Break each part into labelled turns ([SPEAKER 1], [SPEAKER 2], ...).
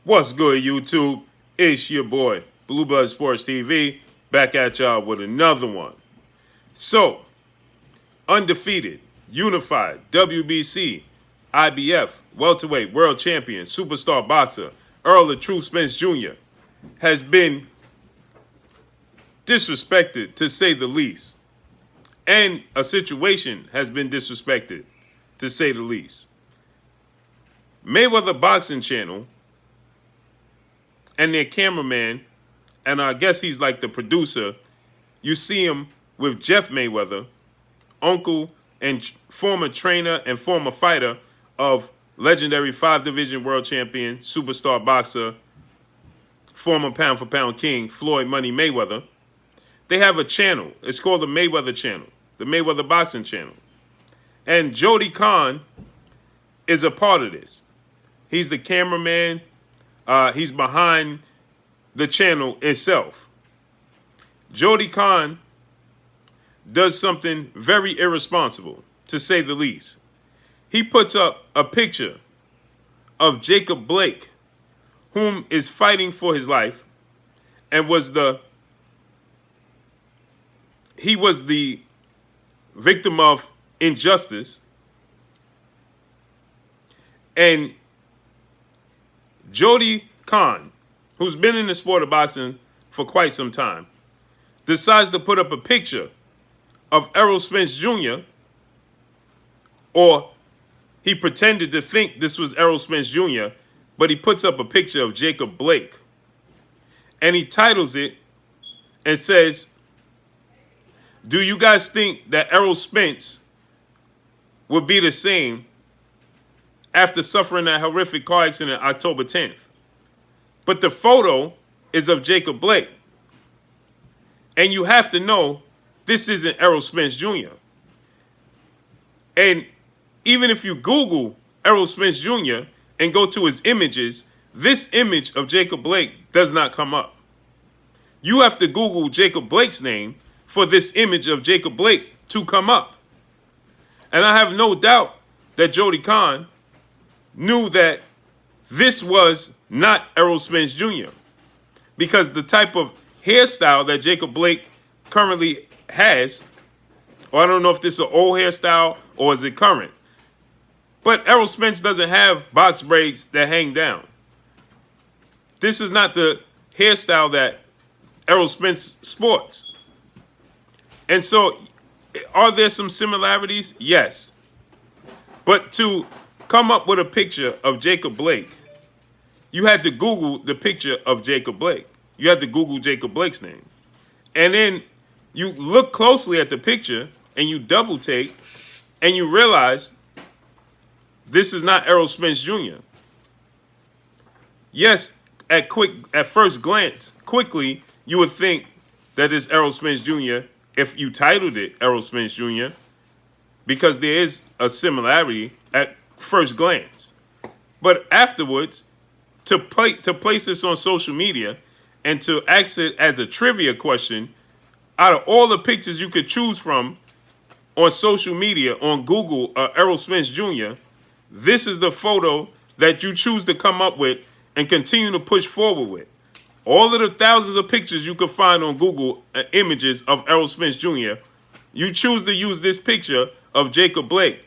[SPEAKER 1] What's good, YouTube? It's your boy, Blue Blood Sports TV, back at y'all with another one. So, undefeated, unified, WBC, IBF, welterweight, world champion, superstar boxer, Errol Spence Jr. has been disrespected, to say the least. And a situation has been disrespected, to say the least. Mayweather Boxing Channel and their cameraman, and I guess he's like the producer, you see him with Jeff Mayweather, uncle and former trainer and former fighter of legendary 5-division world champion, superstar boxer, former pound-for-pound king, Floyd Money Mayweather. They have a channel. It's called the Mayweather Channel, the Mayweather Boxing Channel. And Jody Kohn is a part of this. He's the cameraman. He's behind the channel itself. Jody Kohn does something very irresponsible, to say the least. He puts up a picture of Jacob Blake, whom is fighting for his life, and he was the victim of injustice. And Jody Kohn, who's been in the sport of boxing for quite some time, decides to put up a picture of Errol Spence Jr., or he pretended to think this was Errol Spence Jr., but he puts up a picture of Jacob Blake. And he titles it and says, "Do you guys think that Errol Spence would be the same after suffering that horrific car accident October 10th? But the photo is of Jacob Blake. And you have to know this isn't Errol Spence Jr. And even if you Google Errol Spence Jr. and go to his images, this image of Jacob Blake does not come up. You have to Google Jacob Blake's name for this image of Jacob Blake to come up. And I have no doubt that Jody Kohn knew that this was not Errol Spence Jr. because the type of hairstyle that Jacob Blake currently has, or I don't know if this is an old hairstyle or is it current, but Errol Spence doesn't have box braids that hang down. This is not the hairstyle that Errol Spence sports. And so, are there some similarities? Yes. But to come up with a picture of Jacob Blake, you had to Google the picture of Jacob Blake. You had to Google Jacob Blake's name. And then you look closely at the picture and you double take and you realize this is not Errol Spence Jr. Yes, at first glance, quickly, you would think that it's Errol Spence Jr. if you titled it Errol Spence Jr., because there is a similarity at first glance. But afterwards, to place this on social media and to ask it as a trivia question, out of all the pictures you could choose from on social media, on Google, Errol Spence Jr., this is the photo that you choose to come up with and continue to push forward with. All of the thousands of pictures you could find on Google, images of Errol Spence Jr., you choose to use this picture of Jacob Blake.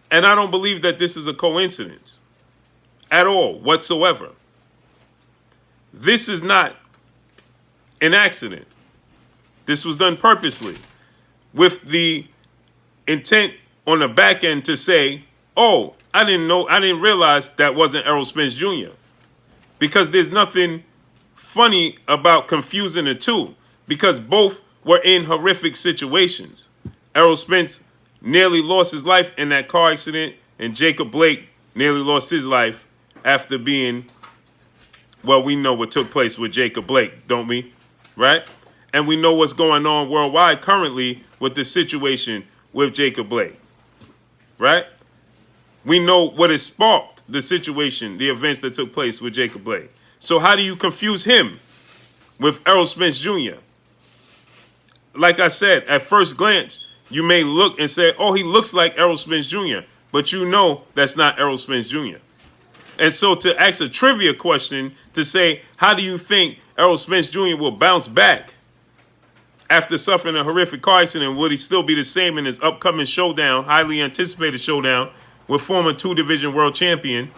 [SPEAKER 1] And I don't believe that this is a coincidence at all, whatsoever. This is not an accident. This was done purposely with the intent on the back end to say, oh, I didn't realize that wasn't Errol Spence Jr. Because there's nothing funny about confusing the two, because both were in horrific situations. Errol Spence nearly lost his life in that car accident, and Jacob Blake nearly lost his life after being, well, we know what took place with Jacob Blake, don't we? Right? And we know what's going on worldwide currently with the situation with Jacob Blake. Right? We know what has sparked the situation, the events that took place with Jacob Blake. So how do you confuse him with Errol Spence Jr.? Like I said, at first glance, you may look and say, oh, he looks like Errol Spence Jr., but you know that's not Errol Spence Jr. And so to ask a trivia question to say, how do you think Errol Spence Jr. will bounce back after suffering a horrific car accident? Would he still be the same in his upcoming showdown, highly anticipated showdown, with former two-division world champion,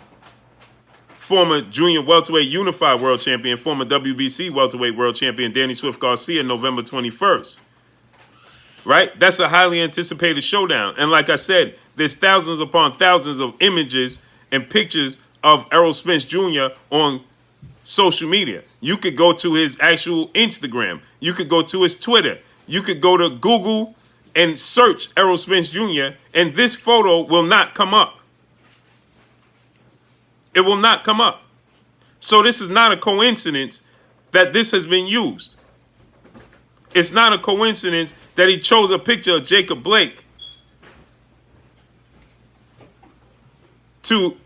[SPEAKER 1] former junior welterweight unified world champion, former WBC welterweight world champion Danny Swift Garcia, November 21st? Right? That's a highly anticipated showdown. And like I said, there's thousands upon thousands of images and pictures of Errol Spence Jr. on social media. You could go to his actual Instagram. You could go to his Twitter. You could go to Google and search Errol Spence Jr. and this photo will not come up. It will not come up. So this is not a coincidence that this has been used. It's not a coincidence that he chose a picture of Jacob Blake to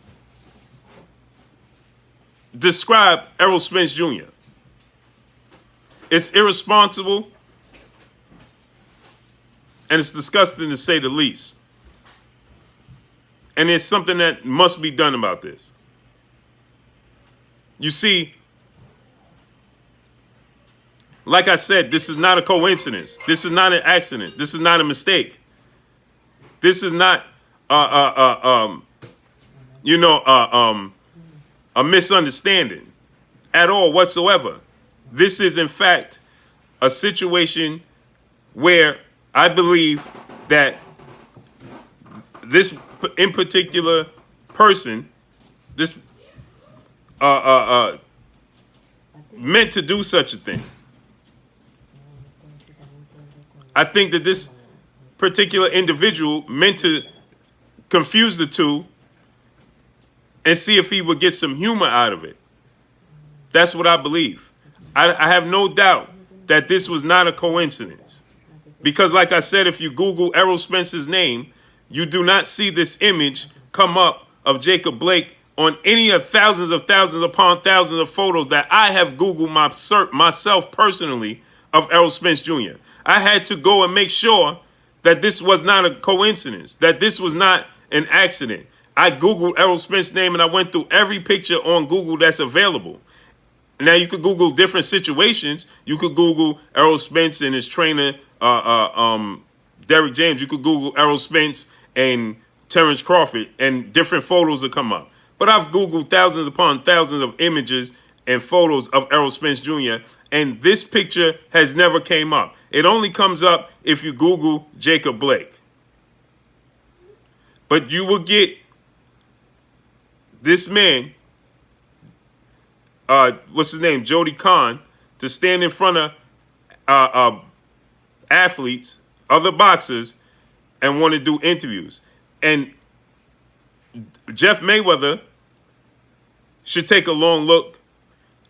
[SPEAKER 1] describe Errol Spence Jr. It's irresponsible and it's disgusting to say the least. And there's something that must be done about this. You see, like I said, this is not a coincidence. This is not an accident. This is not a mistake. This is not a misunderstanding at all whatsoever. This is, in fact, a situation where I believe that this in particular person, this meant to do such a thing. I think that this particular individual meant to confuse the two and see if he would get some humor out of it. That's what I believe. I have no doubt that this was not a coincidence. Because like I said, if you Google Errol Spence's name, you do not see this image come up of Jacob Blake on any of thousands upon thousands of photos that I have Googled myself personally of Errol Spence Jr. I had to go and make sure that this was not a coincidence, that this was not an accident. I Googled Errol Spence's name and I went through every picture on Google that's available. Now, you could Google different situations. You could Google Errol Spence and his trainer, Derrick James. You could Google Errol Spence and Terrence Crawford, and different photos will come up. But I've Googled thousands upon thousands of images and photos of Errol Spence Jr., and this picture has never came up. It only comes up if you Google Jacob Blake. But you will get this man, what's his name, Jody Kohn, to stand in front of athletes, other boxers, and want to do interviews. And Jeff Mayweather should take a long look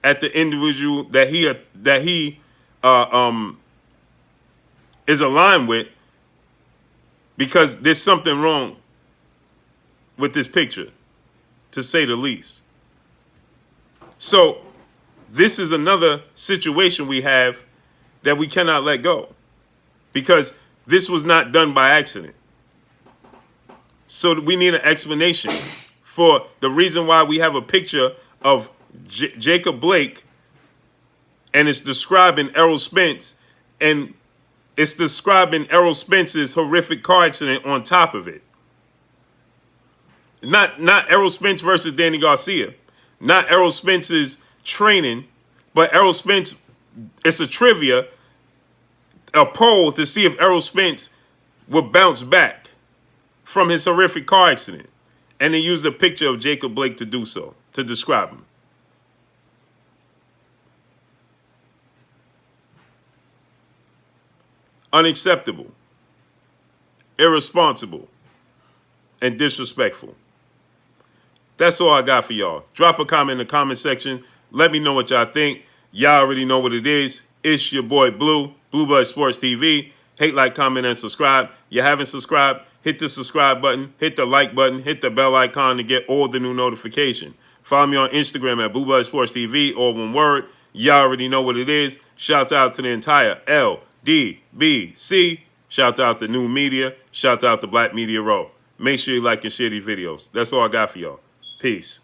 [SPEAKER 1] at the individual that he is aligned with, because there's something wrong with this picture, to say the least. So this is another situation we have that we cannot let go, because this was not done by accident. So we need an explanation for the reason why we have a picture of Jacob Blake and it's describing Errol Spence, and it's describing Errol Spence's horrific car accident on top of it. Not Errol Spence versus Danny Garcia, not Errol Spence's training, but Errol Spence. It's a trivia, a poll to see if Errol Spence would bounce back from his horrific car accident. And they used a picture of Jacob Blake to do so, to describe him. Unacceptable, irresponsible, and disrespectful. That's all I got for y'all. Drop a comment in the comment section. Let me know what y'all think. Y'all already know what it is. It's your boy Blue, Blue Blood Sports TV. Hate, like, comment, and subscribe. You haven't subscribed, hit the subscribe button, hit the like button, hit the bell icon to get all the new notification. Follow me on Instagram at Blue Blood Sports TV, all one word. Y'all already know what it is. Shouts out to the entire LDBC. Shouts out to New Media. Shouts out to Black Media Row. Make sure you like and share these videos. That's all I got for y'all. Peace.